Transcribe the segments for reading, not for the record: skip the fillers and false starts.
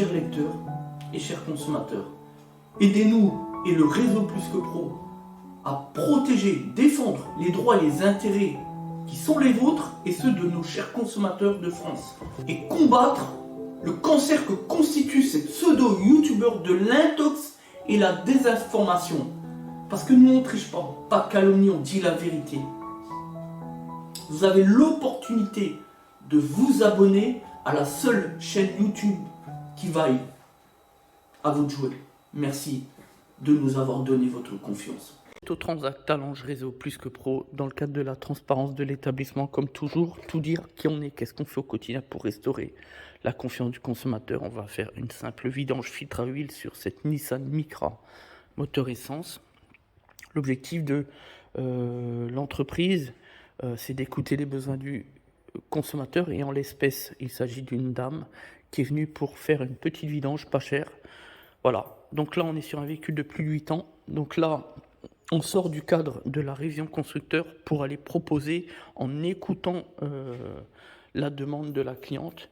chers lecteurs et chers consommateurs, aidez-nous et le réseau Plus que Pro à protéger, défendre les droits et les intérêts qui sont les vôtres et ceux de nos chers consommateurs de France et combattre le cancer que constitue ces pseudo-youtubeurs de l'intox et la désinformation. Parce que nous on ne triche pas de calomnie, on dit la vérité. Vous avez l'opportunité de vous abonner à la seule chaîne YouTube qui vaille. À vous de jouer. Merci de nous avoir donné votre confiance. Transact Talange Réseau Plus que Pro, dans le cadre de la transparence de l'établissement, comme toujours, tout dire qui on est, qu'est-ce qu'on fait au quotidien pour restaurer la confiance du consommateur. On va faire une simple vidange filtre à huile sur cette Nissan Micra moteur essence. L'objectif de l'entreprise, c'est d'écouter les besoins du consommateur, et en l'espèce, il s'agit d'une dame qui est venue pour faire une petite vidange pas chère. Voilà, donc là on est sur un véhicule de plus de 8 ans, donc là on sort du cadre de la révision constructeur pour aller proposer, en écoutant la demande de la cliente,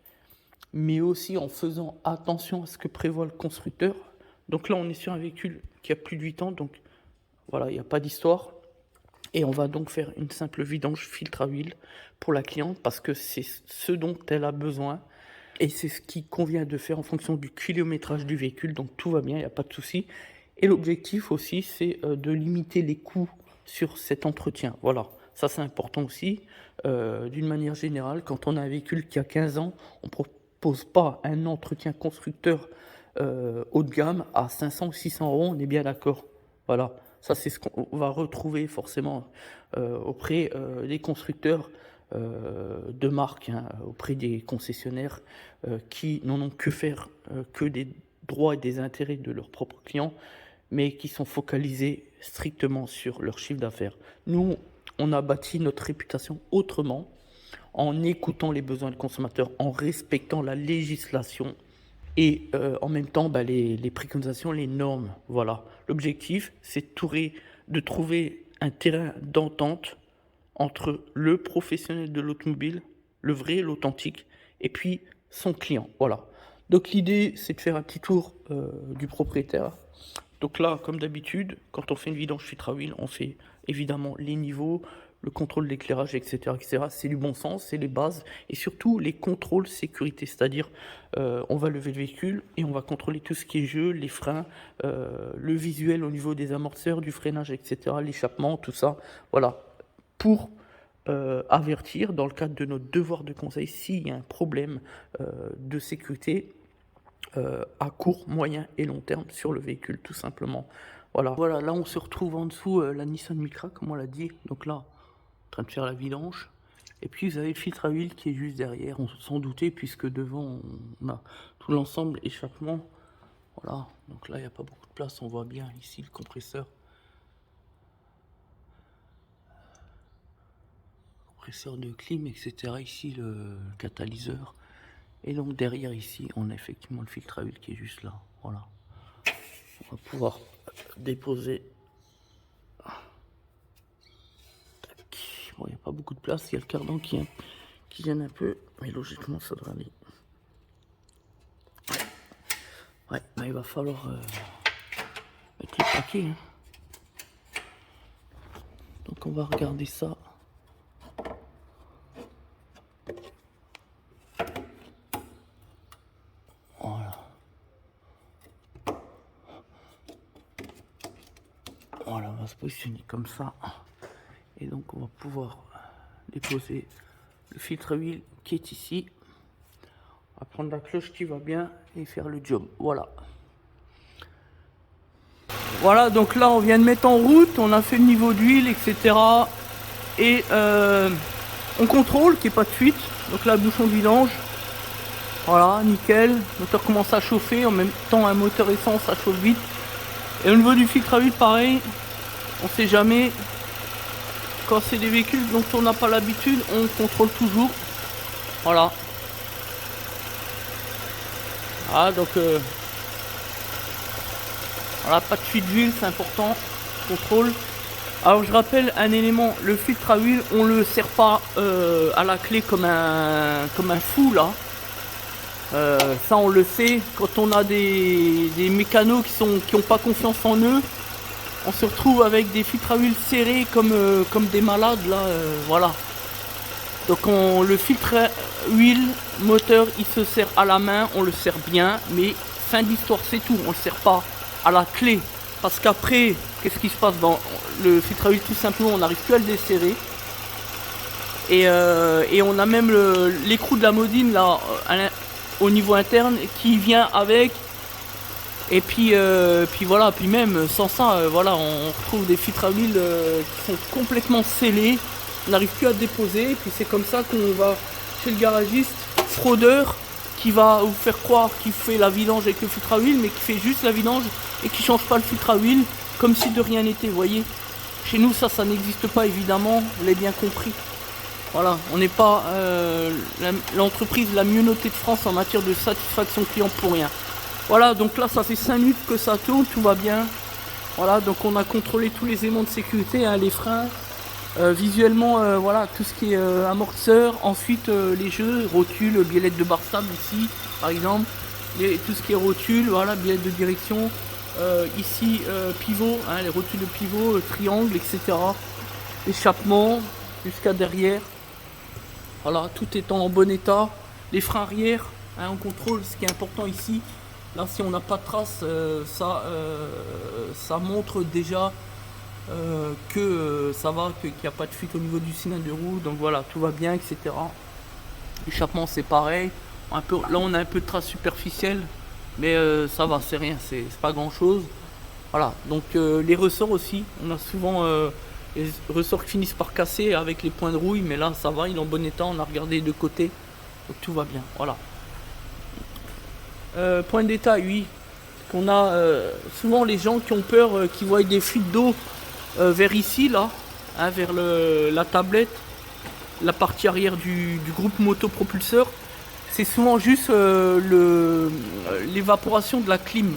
mais aussi en faisant attention à ce que prévoit le constructeur. Donc là on est sur un véhicule qui a plus de 8 ans, donc voilà, il n'y a pas d'histoire. Et on va donc faire une simple vidange filtre à huile pour la cliente, parce que c'est ce dont elle a besoin. Et c'est ce qui convient de faire en fonction du kilométrage du véhicule. Donc tout va bien, il n'y a pas de souci. Et l'objectif aussi, c'est de limiter les coûts sur cet entretien. Voilà, ça c'est important aussi. D'une manière générale, quand on a un véhicule qui a 15 ans, on ne propose pas un entretien constructeur haut de gamme à 500 ou 600 euros, on est bien d'accord. Voilà, ça c'est ce qu'on va retrouver forcément auprès des constructeurs de marque, hein, auprès des concessionnaires qui n'en ont que faire que des droits et des intérêts de leurs propres clients, mais qui sont focalisés strictement sur leur chiffre d'affaires. Nous, on a bâti notre réputation autrement, en écoutant les besoins du consommateur, en respectant la législation et en même temps les préconisations, les normes. Voilà. L'objectif, c'est de trouver un terrain d'entente entre le professionnel de l'automobile, le vrai, l'authentique, et puis son client. Voilà. Donc l'idée, c'est de faire un petit tour du propriétaire. Donc là, comme d'habitude, quand on fait une vidange filtre à huile, on fait évidemment les niveaux, le contrôle d'éclairage, etc., etc. C'est du bon sens, c'est les bases, et surtout les contrôles sécurité, c'est-à-dire on va lever le véhicule et on va contrôler tout ce qui est jeu, les freins, le visuel au niveau des amortisseurs, du freinage, etc., l'échappement, tout ça. Voilà, pour avertir, dans le cadre de notre devoir de conseil, s'il y a un problème de sécurité à court, moyen et long terme sur le véhicule, tout simplement. Voilà, là on se retrouve en dessous la Nissan Micra, comme on l'a dit. Donc là, en train de faire la vidange. Et puis vous avez le filtre à huile qui est juste derrière, on s'en doutait, puisque devant on a tout l'ensemble échappement. Voilà, donc là il n'y a pas beaucoup de place, on voit bien ici le compresseur. Compresseur de clim, etc. Ici le catalyseur. Et donc derrière ici, on a effectivement le filtre à huile qui est juste là. Voilà. On va pouvoir déposer. Bon, il n'y a pas beaucoup de place, il y a le cardan qui gêne un peu, mais logiquement ça devrait aller. Ouais, mais il va falloir mettre le paquet. Hein. Donc on va regarder ça. Voilà, on va se positionner comme ça. Et donc on va pouvoir déposer le filtre à huile qui est ici. On va prendre la cloche qui va bien et faire le job. Voilà. Voilà, donc là on vient de mettre en route, on a fait le niveau d'huile, etc. Et on contrôle qu'il n'y ait pas de fuite. Donc là, bouchon de vidange. Voilà, nickel. Le moteur commence à chauffer. En même temps, un moteur essence, ça chauffe vite. Et au niveau du filtre à huile, pareil. On sait jamais. Quand c'est des véhicules dont on n'a pas l'habitude, on contrôle toujours. Voilà. Ah, donc voilà, pas de fuite d'huile, c'est important. Contrôle. Alors je rappelle un élément, le filtre à huile, on le serre pas à la clé comme un fou là. Ça on le sait, quand on a des mécanos qui ont pas confiance en eux, on se retrouve avec des filtres à huile serrés comme des malades là, voilà. Donc le filtre à huile moteur il se serre à la main, on le serre bien, mais fin de l'histoire c'est tout, on le serre pas à la clé. Parce qu'après, qu'est-ce qui se passe dans le filtre à huile? Tout simplement on n'arrive plus à le desserrer. Et on a même l'écrou de la modine là au niveau interne qui vient avec. Et puis voilà, puis même sans ça, voilà, on retrouve des filtres à huile qui sont complètement scellés. On n'arrive plus à déposer. Et puis c'est comme ça qu'on va chez le garagiste fraudeur qui va vous faire croire qu'il fait la vidange avec le filtre à huile, mais qui fait juste la vidange et qui change pas le filtre à huile comme si de rien n'était, vous voyez. Chez nous ça n'existe pas évidemment, vous l'avez bien compris. Voilà, on n'est pas l'entreprise la mieux notée de France en matière de satisfaction client pour rien. Voilà, donc là ça fait 5 minutes que ça tourne, tout va bien. Voilà, donc on a contrôlé tous les aimants de sécurité, hein, les freins. Visuellement, voilà, tout ce qui est amortisseur. Ensuite, les jeux, rotules, biellette de barre stable ici, par exemple. Tout ce qui est rotules, voilà, biellette de direction. Ici, pivot, hein, les rotules de pivot, triangle, etc. Échappement jusqu'à derrière. Voilà, tout est en bon état. Les freins arrière, hein, on contrôle ce qui est important ici. Là, si on n'a pas de trace, ça montre déjà que ça va, qu'il n'y a pas de fuite au niveau du cylindre de roue. Donc voilà, tout va bien, etc. L'échappement, c'est pareil. Là, on a un peu de traces superficielles, mais ça va, c'est rien, c'est pas grand chose. Voilà, donc les ressorts aussi, on a souvent les ressorts qui finissent par casser avec les points de rouille, mais là ça va, il est en bon état, on a regardé de côté, donc tout va bien, voilà. Point de détail, oui, qu'on a souvent les gens qui ont peur, qui voient des fuites d'eau vers ici, là, hein, vers la tablette, la partie arrière du groupe motopropulseur, c'est souvent juste l'évaporation de la clim.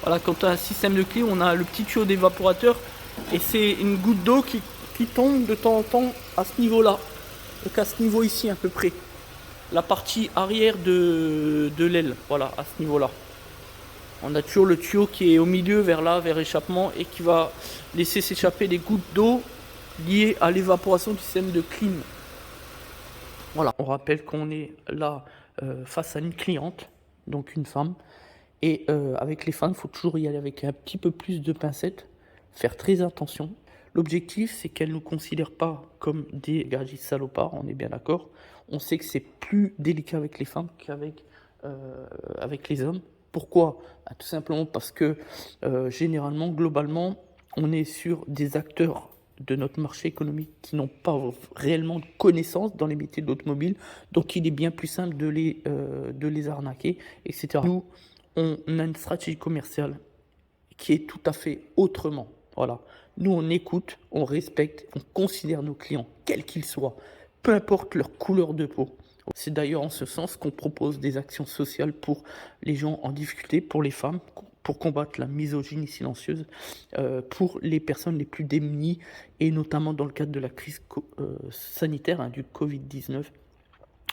Voilà, quand on a un système de clim, on a le petit tuyau d'évaporateur et c'est une goutte d'eau qui tombe de temps en temps à ce niveau-là. Donc à ce niveau ici à peu près. La partie arrière de l'aile, voilà, à ce niveau-là. On a toujours le tuyau qui est au milieu, vers là, vers échappement, et qui va laisser s'échapper des gouttes d'eau liées à l'évaporation du système de clim. Voilà, on rappelle qu'on est là face à une cliente, donc une femme. Et avec les femmes, il faut toujours y aller avec un petit peu plus de pincettes, faire très attention. L'objectif, c'est qu'elles ne nous considèrent pas comme des garagistes salopards, on est bien d'accord. On sait que c'est plus délicat avec les femmes qu'avec avec les hommes. Pourquoi? Tout simplement parce que généralement, globalement, on est sur des acteurs de notre marché économique qui n'ont pas réellement de connaissances dans les métiers de l'automobile. Donc il est bien plus simple de les arnaquer, etc. Nous, on a une stratégie commerciale qui est tout à fait autrement. Voilà. Nous, on écoute, on respecte, on considère nos clients, quels qu'ils soient, peu importe leur couleur de peau. C'est d'ailleurs en ce sens qu'on propose des actions sociales pour les gens en difficulté, pour les femmes, pour combattre la misogynie silencieuse, pour les personnes les plus démunies, et notamment dans le cadre de la crise sanitaire, hein, du Covid-19,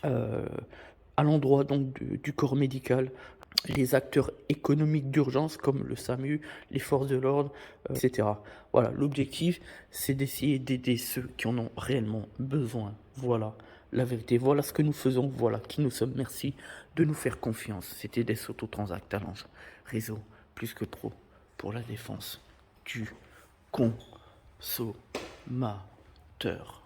à l'endroit donc du corps médical, les acteurs économiques d'urgence comme le SAMU, les forces de l'ordre, etc. Voilà, l'objectif, c'est d'essayer d'aider ceux qui en ont réellement besoin. Voilà la vérité, voilà ce que nous faisons, voilà qui nous sommes. Merci de nous faire confiance. C'était des Autotransact Talange, réseau plus que pro pour la défense du consommateur.